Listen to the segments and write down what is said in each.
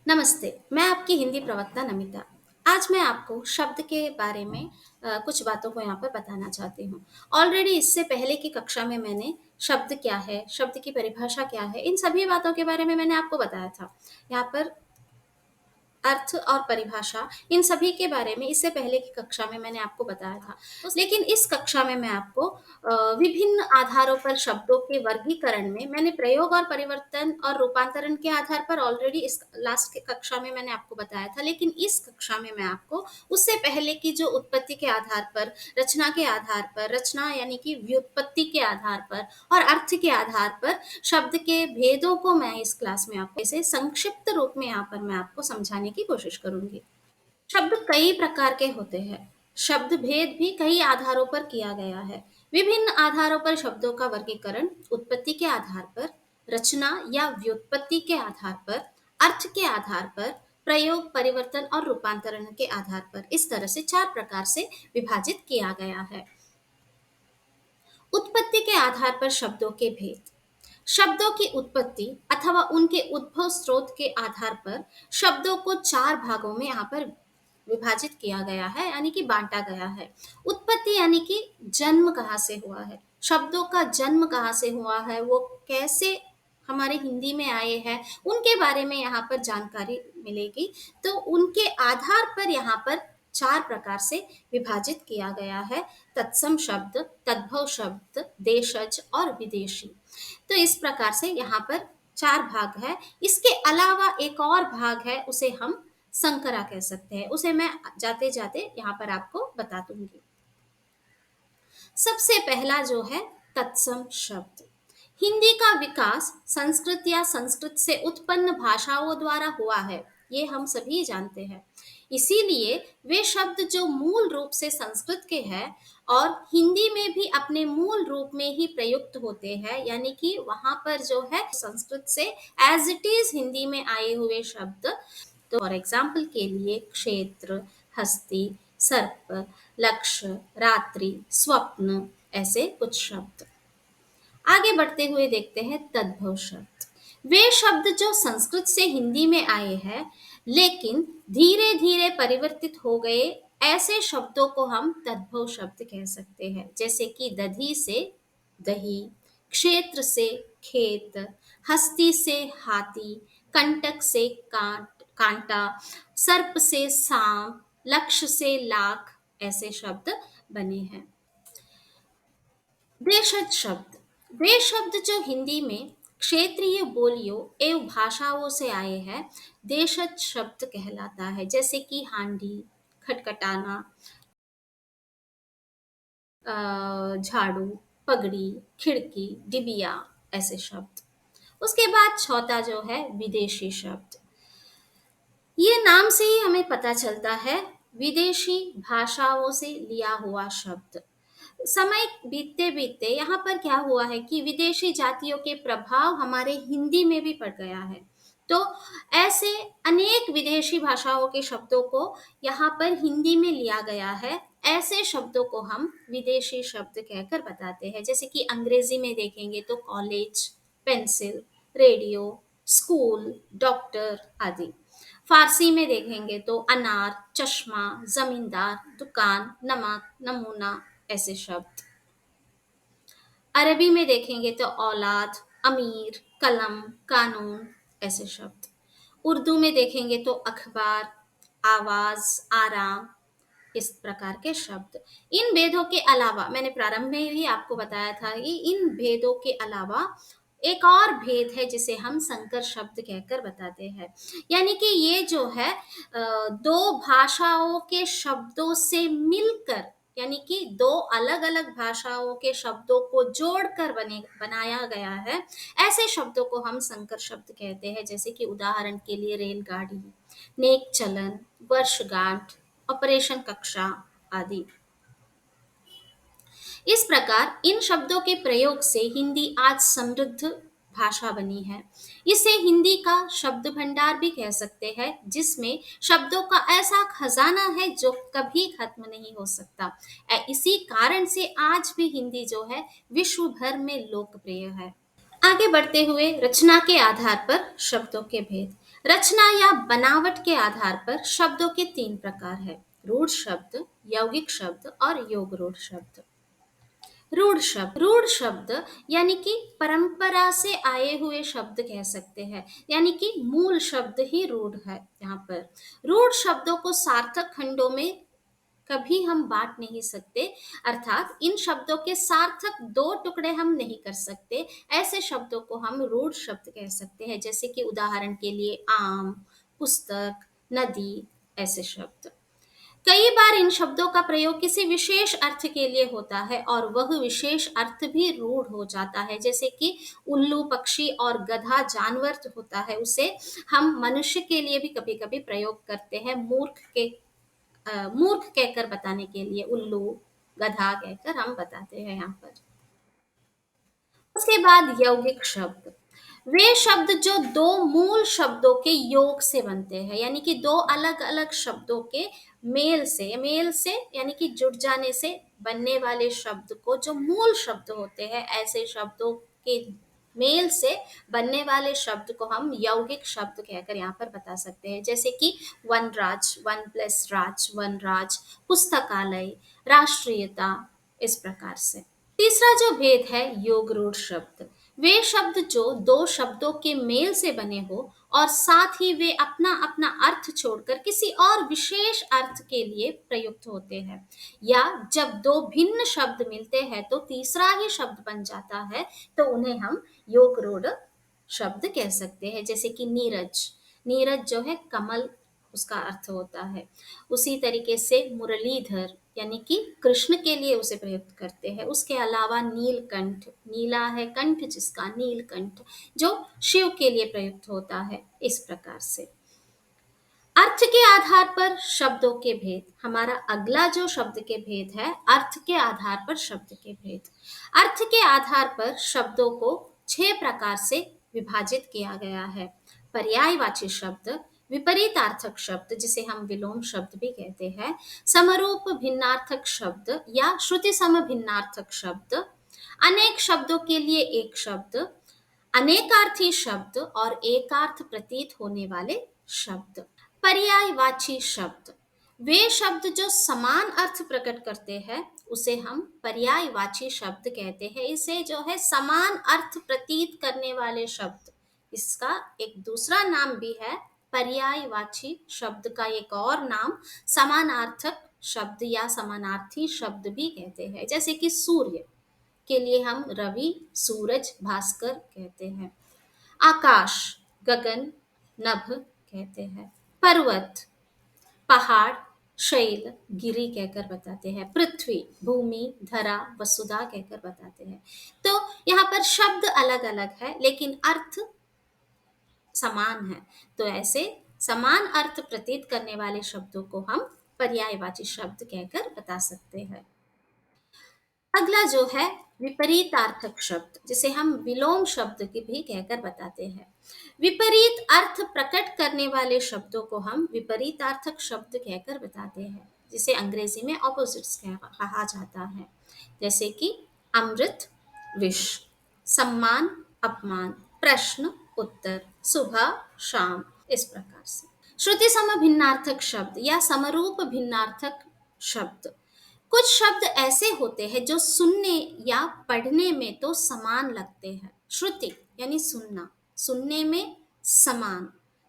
नमस्ते, मैं आपकी हिंदी प्रवक्ता नमिता। आज मैं आपको शब्द के बारे में कुछ बातों को यहाँ पर बताना चाहती हूँ। ऑलरेडी इससे पहले की कक्षा में मैंने शब्द क्या है, शब्द की परिभाषा क्या है, इन सभी बातों के बारे में मैंने आपको बताया था। यहाँ पर अर्थ और परिभाषा इन सभी के बारे में इससे पहले की कक्षा में मैंने आपको बताया था। लेकिन इस कक्षा में मैं आपको विभिन्न आधारों पर शब्दों के वर्गीकरण में मैंने प्रयोग और परिवर्तन और रूपांतरण के आधार पर ऑलरेडी इस लास्ट के कक्षा में मैंने आपको बताया था। लेकिन इस कक्षा में मैं आपको उससे पहले की जो उत्पत्ति के आधार पर, रचना के आधार पर, रचना यानी कि व्युत्पत्ति के आधार पर और अर्थ के आधार पर शब्द के भेदों को मैं इस क्लास में आपको इसे संक्षिप्त रूप में यहाँ पर मैं आपको समझाने की कोशिश करूंगी। शब्द कई प्रकार के होते हैं। शब्द भेद भी कई आधारों पर किया गया है। विभिन्न आधारों पर शब्दों का वर्गीकरण उत्पत्ति के आधार पर, रचना या व्युत्पत्ति के आधार पर, अर्थ के आधार पर, प्रयोग, परिवर्तन और रूपांतरण के आधार पर इस तरह से 4 प्रकार से विभाजित किया गया है। उत्पत्ति के आधार पर शब्दों के भेद। शब्दों की उत्पत्ति अथवा उनके उद्भव स्रोत के आधार पर शब्दों को 4 भागों में यहाँ पर विभाजित किया गया है, यानी कि बांटा गया है। उत्पत्ति यानी कि जन्म कहाँ से हुआ है, शब्दों का जन्म कहाँ से हुआ है, वो कैसे हमारे हिंदी में आए हैं, उनके बारे में यहाँ पर जानकारी मिलेगी। तो उनके आधार पर यहाँ पर 4 प्रकार से विभाजित किया गया है। तत्सम शब्द, तद्भव शब्द, देशज और विदेशी। तो इस प्रकार से यहाँ पर 4 भाग है। इसके अलावा एक और भाग है, उसे हम संकरा कह सकते हैं। उसे मैं जाते जाते यहाँ पर आपको बता दूंगी। सबसे पहला जो है तत्सम शब्द। हिंदी का विकास संस्कृत या संस्कृत से उत्पन्न भाषाओं द्वारा हुआ है, ये हम सभी जानते हैं। इसीलिए वे शब्द जो मूल रूप से संस्कृत के हैं और हिंदी में भी अपने मूल रूप में ही प्रयुक्त होते हैं, यानी कि वहां पर जो है संस्कृत से एज इट इज हिंदी में आए हुए शब्द। तो फॉर एग्जाम्पल के लिए क्षेत्र, हस्ती, सर्प, लक्ष्य, रात्रि, स्वप्न, ऐसे कुछ शब्द। आगे बढ़ते हुए देखते हैं तद्भव शब्द। वे शब्द जो संस्कृत से हिंदी में आए हैं लेकिन धीरे धीरे परिवर्तित हो गए, ऐसे शब्दों को हम तद्भव शब्द कह सकते हैं। जैसे कि दधी से दही, क्षेत्र से खेत, हस्ती से हाथी, कंटक से कांटा, सर्प से सांप, लक्ष्य से लाख, ऐसे शब्द बने हैं। देशज शब्द। वे शब्द जो हिंदी में क्षेत्रीय बोलियों एवं भाषाओं से आए हैं, देशज शब्द कहलाता है। जैसे कि हांडी, खटखटाना, झाड़ू, पगड़ी, खिड़की, डिबिया, ऐसे शब्द। उसके बाद चौथा जो है विदेशी शब्द। ये नाम से ही हमें पता चलता है, विदेशी भाषाओं से लिया हुआ शब्द। समय बीतते बीतते यहाँ पर क्या हुआ है कि विदेशी जातियों के प्रभाव हमारे हिंदी में भी पड़ गया है। तो ऐसे अनेक विदेशी भाषाओं के शब्दों को यहाँ पर हिंदी में लिया गया है। ऐसे शब्दों को हम विदेशी शब्द कहकर बताते हैं। जैसे कि अंग्रेजी में देखेंगे तो college, pencil, radio, school, doctor आदि। फारसी में देखेंगे तो अनार, चश्मा, जमींदार, दुकान, नमक, नमूना, ऐसे शब्द। अरबी में देखेंगे तो औलाद, अमीर, कलम, कानून, ऐसे शब्द। उर्दू में देखेंगे तो अखबार, आवाज, आराम, इस प्रकार के शब्द। इन भेदों के अलावा मैंने प्रारंभ में ही आपको बताया था कि इन भेदों के अलावा एक और भेद है जिसे हम संकर शब्द कहकर बताते हैं। यानी कि ये जो है दो भाषाओं के शब्दों से मिलकर, यानी कि दो अलग अलग भाषाओं के शब्दों को जोड़कर बनाया गया है। ऐसे शब्दों को हम संकर शब्द कहते हैं। जैसे कि उदाहरण के लिए रेलगाड़ी, नेक चलन, वर्षगांठ, ऑपरेशन कक्षा आदि। इस प्रकार इन शब्दों के प्रयोग से हिंदी आज समृद्ध भाषा बनी है। इसे हिंदी का शब्द भंडार भी कह सकते हैं, जिसमें शब्दों का ऐसा खजाना है जो कभी खत्म नहीं हो सकता। इसी कारण से आज भी हिंदी जो है विश्व भर में लोकप्रिय है। आगे बढ़ते हुए रचना के आधार पर शब्दों के भेद। रचना या बनावट के आधार पर शब्दों के तीन प्रकार है: रूढ़ शब्द, यौगिक शब्द और योग रूढ़ शब्द। रूढ़ शब्द यानी कि परंपरा से आए हुए शब्द कह सकते हैं, यानी कि मूल शब्द ही रूढ़ है। यहाँ पर रूढ़ शब्दों को सार्थक खंडों में कभी हम बांट नहीं सकते, अर्थात इन शब्दों के सार्थक दो टुकड़े हम नहीं कर सकते। ऐसे शब्दों को हम रूढ़ शब्द कह सकते हैं, जैसे कि उदाहरण के लिए आम, पुस्तक, नदी, ऐसे शब्द। कई बार इन शब्दों का प्रयोग किसी विशेष अर्थ के लिए होता है और वह विशेष अर्थ भी रूढ़ हो जाता है, जैसे कि उल्लू पक्षी और गधा जानवर जो होता है उसे हम मनुष्य के लिए भी कभी कभी प्रयोग करते हैं, मूर्ख कहकर बताने के लिए उल्लू, गधा कहकर हम बताते हैं यहाँ पर। उसके बाद यौगिक शब्द, वे शब्द जो दो मूल शब्दों के योग से बनते हैं, यानी कि दो अलग अलग शब्दों के मेल से यानी कि जुड़ जाने से बनने वाले शब्द को जो मूल शब्द होते हैं, ऐसे शब्दों के मेल से बनने वाले शब्द को हम यौगिक शब्द कहकर यहाँ पर बता सकते हैं, जैसे कि वनराज, वन प्लस राज, वनराज, पुस्तकालय, राष्ट्रीयता, इस प्रकार से। तीसरा जो भेद है योग रूढ़ शब्द, वे शब्द जो दो शब्दों के मेल से बने हो और साथ ही वे अपना अपना अर्थ छोड़कर किसी और विशेष अर्थ के लिए प्रयुक्त होते हैं, या जब दो भिन्न शब्द मिलते हैं तो तीसरा ही शब्द बन जाता है, तो उन्हें हम योग रूढ़ शब्द कह सकते हैं, जैसे कि नीरज, नीरज जो है कमल, उसका अर्थ होता है। उसी तरीके से मुरलीधर यानी कि कृष्ण के लिए उसे प्रयुक्त करते हैं। उसके अलावा नीलकंठ, नीला है कंठ जिसका, नीलकंठ जो शिव के लिए प्रयुक्त होता है, इस प्रकार से। अर्थ के आधार पर शब्दों के भेद, हमारा अगला जो शब्द के भेद है, अर्थ के आधार पर शब्द के भेद। अर्थ के आधार पर शब्दों को 6 प्रकार से विभाजित किया गया है: पर्यायवाची शब्द, विपरीतार्थक शब्द जिसे हम विलोम शब्द भी कहते हैं, समरूप भिन्नार्थक शब्द या श्रुति सम भिन्नार्थक शब्द, अनेक शब्दों के लिए एक शब्द, अनेकार्थी शब्द और एकार्थ प्रतीत होने वाले शब्द। पर्यायवाची शब्द, वे शब्द जो समान अर्थ प्रकट करते हैं उसे हम पर्यायवाची शब्द कहते हैं। इसे जो है समान अर्थ प्रतीत करने वाले शब्द, इसका एक दूसरा नाम भी है पर्यायवाची शब्द का एक और नाम समानार्थक शब्द या समानार्थी शब्द भी कहते हैं, जैसे कि सूर्य के लिए हम रवि, सूरज, भास्कर कहते हैं। आकाश, गगन, नभ कहते हैं। पर्वत, पहाड़, शैल, गिरि कहकर बताते हैं। पृथ्वी, भूमि, धरा, वसुधा कहकर बताते हैं। तो यहाँ पर शब्द अलग अलग है लेकिन अर्थ समान है, तो ऐसे समान अर्थ प्रतीत करने वाले शब्दों को हम पर्यायवाची शब्द कहकर बता सकते हैं। अगला जो है विपरीतार्थक शब्द, जिसे हम विलोम शब्द की भी कहकर बताते हैं। विपरीत अर्थ प्रकट करने वाले शब्दों को हम विपरीतार्थक शब्द कहकर बताते हैं, जिसे अंग्रेजी में ऑपोजिट्स कहा जाता है, जैसे कि अमृत, विष, सम्मान, अपमान, प्रश्न, उत्तर, सुबह, शाम, इस प्रकार से। श्रुति सम भिन्नार्थक शब्द या समरूप भिन्नार्थक शब्द, कुछ शब्द ऐसे होते हैं जो सुनने या पढ़ने में तो समान लगते हैं। श्रुति यानी सुनना, सुनने में समान,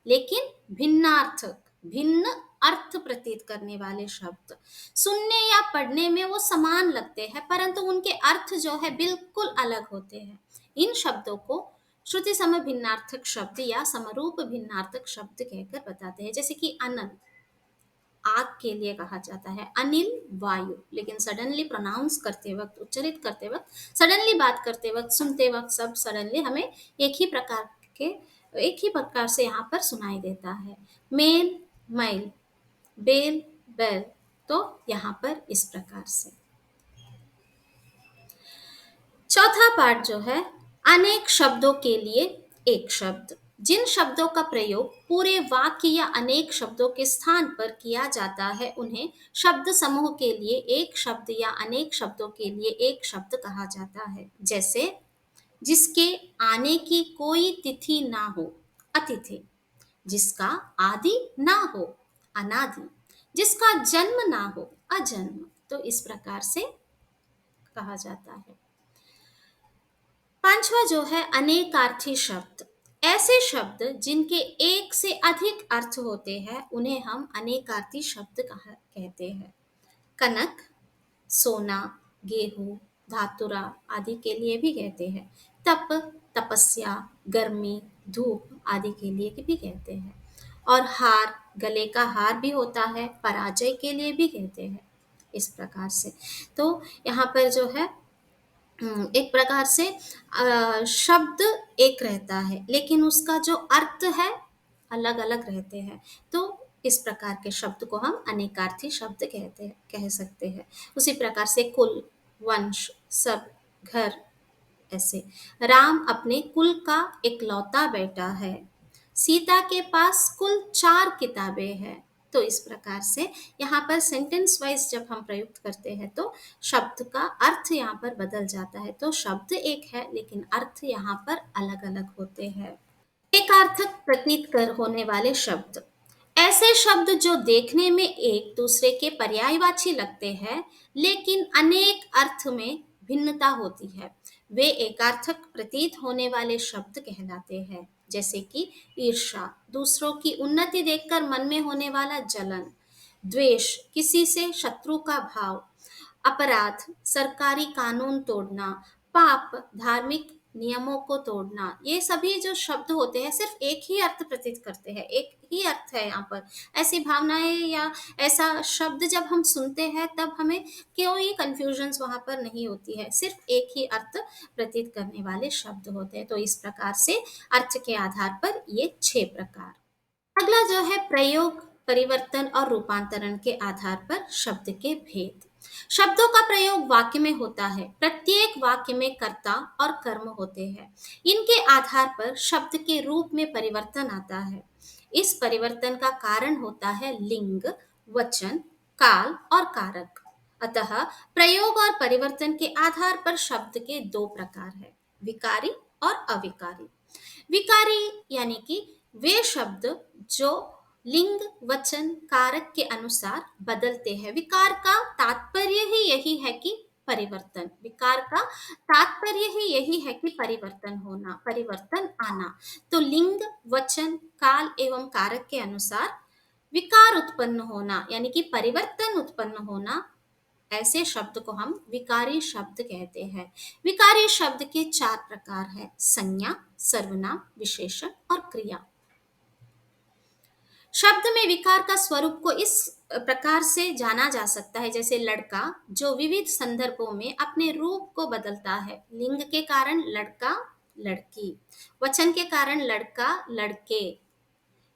लेकिन भिन्नार्थक, भिन्न अर्थ प्रतीत करने वाले शब्द, सुनने या पढ़ने में वो समान लगते हैं परंतु उनके अर्थ जो है बिल्कुल अलग होते हैं। इन शब्दों को श्रुति सम भिन्नार्थक शब्द या समरूप भिन्नार्थक शब्द कहकर बताते हैं, जैसे कि अनंत, आग के लिए कहा जाता है, अनिल, वायु, लेकिन सडनली प्रोनाउंस करते वक्त, उच्चारित करते वक्त, सडनली बात करते वक्त, सुनते वक्त सब सडनली हमें के एक ही प्रकार से यहाँ पर सुनाई देता है। मेल, मैल, बेल, बैल, तो यहाँ पर इस प्रकार से। चौथा पार्ट जो है अनेक शब्दों के लिए एक शब्द, जिन शब्दों का प्रयोग पूरे वाक्य या अनेक शब्दों के स्थान पर किया जाता है उन्हें शब्द समूह के लिए एक शब्द या अनेक शब्दों के लिए एक शब्द कहा जाता है। जैसे जिसके आने की कोई तिथि ना हो, अतिथि, जिसका आदि ना हो, अनादि, जिसका जन्म ना हो, अजन्म। तो इस प्रकार से कहा जाता है। पांचवा जो है अनेकार्थी शब्द। ऐसे शब्द जिनके एक से अधिक अर्थ होते हैं उन्हें हम अनेकार्थी शब्द कहते हैं। कनक, सोना, गेहूं, धातुरा आदि के लिए भी कहते हैं। तप, तपस्या, गर्मी, धूप आदि के लिए भी कहते हैं। और हार, गले का हार भी होता है, पराजय के लिए भी कहते हैं। इस प्रकार से तो यहाँ पर जो है एक प्रकार से शब्द एक रहता है लेकिन उसका जो अर्थ है अलग अलग रहते हैं। तो इस प्रकार के शब्द को हम अनेकार्थी शब्द कहते हैं, कह सकते हैं। उसी प्रकार से कुल, वंश, सब, घर, ऐसे राम अपने कुल का इकलौता बेटा है। सीता के पास कुल 4 किताबें हैं। तो इस प्रकार से यहाँ पर सेंटेंस वाइज जब हम प्रयुक्त करते हैं तो शब्द का अर्थ यहाँ पर बदल जाता है। तो शब्द एक है लेकिन अर्थ यहाँ पर अलग अलग होते हैं। एकार्थक प्रतीत कर होने वाले शब्द। ऐसे शब्द जो देखने में एक दूसरे के पर्यायवाची लगते हैं लेकिन अनेक अर्थ में भिन्नता होती है, वे एकार्थक प्रतीत होने वाले शब्द कहलाते हैं। जैसे कि ईर्ष्या, दूसरों की उन्नति देखकर मन में होने वाला जलन। द्वेष, किसी से शत्रु का भाव। अपराध, सरकारी कानून तोड़ना। पाप, धार्मिक नियमों को तोड़ना। ये सभी जो शब्द होते हैं सिर्फ एक ही अर्थ प्रतीत करते हैं, एक ही अर्थ है यहाँ पर। ऐसी भावनाएं या ऐसा शब्द जब हम सुनते हैं तब हमें कोई कंफ्यूजन्स वहां पर नहीं होती है, सिर्फ एक ही अर्थ प्रतीत करने वाले शब्द होते हैं। तो इस प्रकार से अर्थ के आधार पर ये 6 प्रकार। अगला जो है प्रयोग, परिवर्तन और रूपांतरण के आधार पर शब्द के भेद। शब्दों का प्रयोग वाक्य में होता है। प्रत्येक वाक्य में कर्ता और कर्म होते हैं। इनके आधार पर शब्द के रूप में परिवर्तन आता है। इस परिवर्तन का कारण होता है लिंग, वचन, काल और कारक। अतः प्रयोग और परिवर्तन के आधार पर शब्द के 2 प्रकार हैं, विकारी और अविकारी। विकारी यानी कि वे शब्द जो लिंग, वचन, कारक के अनुसार बदलते हैं। विकार का तात्पर्य ही यही है कि परिवर्तन, विकार का तात्पर्य ही यही है कि परिवर्तन होना, परिवर्तन आना। तो लिंग, वचन, काल एवं कारक के अनुसार विकार उत्पन्न होना यानी कि परिवर्तन उत्पन्न होना, ऐसे शब्द को हम विकारी शब्द कहते हैं। विकारी शब्द के 4 प्रकार हैं, संज्ञा, सर्वनाम, विशेषण और क्रिया। शब्द में विकार का स्वरूप को इस प्रकार से जाना जा सकता है, जैसे लड़का जो विविध संदर्भों में अपने रूप को बदलता है। लिंग के कारण लड़का, लड़की। वचन के कारण लड़का, लड़के।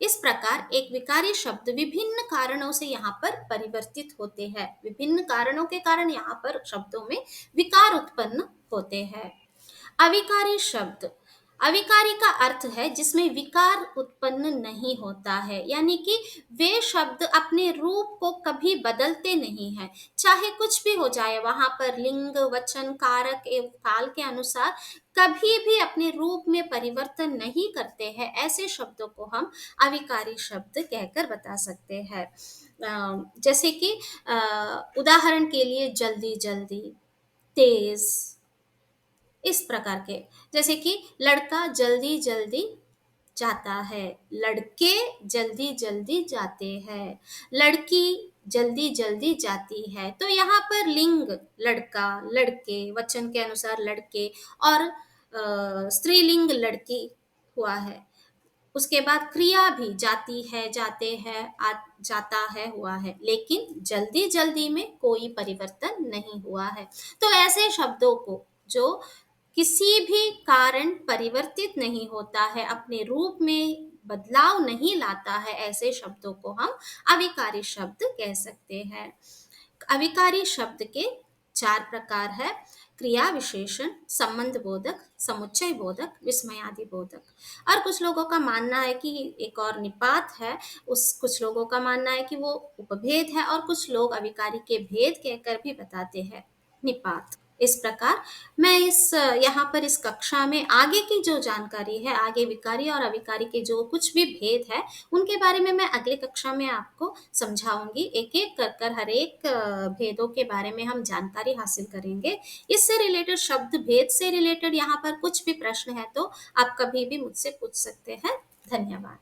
इस प्रकार एक विकारी शब्द विभिन्न कारणों से यहाँ पर परिवर्तित होते हैं। विभिन्न कारणों के कारण यहाँ पर शब्दों में विकार उत्पन्न होते हैं। अविकारी शब्द। अविकारी का अर्थ है जिसमें विकार उत्पन्न नहीं होता है, यानी कि वे शब्द अपने रूप को कभी बदलते नहीं हैं। चाहे कुछ भी हो जाए वहां पर लिंग, वचन, कारक एवं काल के अनुसार कभी भी अपने रूप में परिवर्तन नहीं करते हैं। ऐसे शब्दों को हम अविकारी शब्द कहकर बता सकते हैं। जैसे कि उदाहरण के लिए जल्दी जल्दी, तेज, इस प्रकार के। जैसे कि लड़का जल्दी जल्दी जाता है, लड़के जल्दी जल्दी जाते हैं, लड़की जल्दी जल्दी जाती है। तो यहाँ पर लिंग लड़का, लड़के, वचन के अनुसार लड़के और स्त्रीलिंग लड़की हुआ है। उसके बाद क्रिया भी जाती है, जाते हैं, जाता है हुआ है, लेकिन जल्दी जल्दी में कोई परिवर्तन नहीं हुआ है। तो ऐसे शब्दों को जो किसी भी कारण परिवर्तित नहीं होता है, अपने रूप में बदलाव नहीं लाता है, ऐसे शब्दों को हम अविकारी शब्द कह सकते हैं। अविकारी शब्द के 4 प्रकार है, क्रिया विशेषण, संबंध बोधक, समुच्चय बोधक, विस्मयादि बोधक। और कुछ लोगों का मानना है कि एक और निपात है, उस कुछ लोगों का मानना है कि वो उपभेद है और कुछ लोग अविकारी के भेद कहकर भी बताते हैं निपात। इस प्रकार मैं यहाँ पर इस कक्षा में आगे की जो जानकारी है, आगे विकारी और अविकारी के जो कुछ भी भेद है, उनके बारे में मैं अगली कक्षा में आपको समझाऊँगी। एक-एक कर कर हर एक भेदों के बारे में हम जानकारी हासिल करेंगे। इससे रिलेटेड शब्द भेद से रिलेटेड यहाँ पर कुछ भी प्रश्न है तो आप कभी भी मुझसे पूछ सकते हैं। धन्यवाद।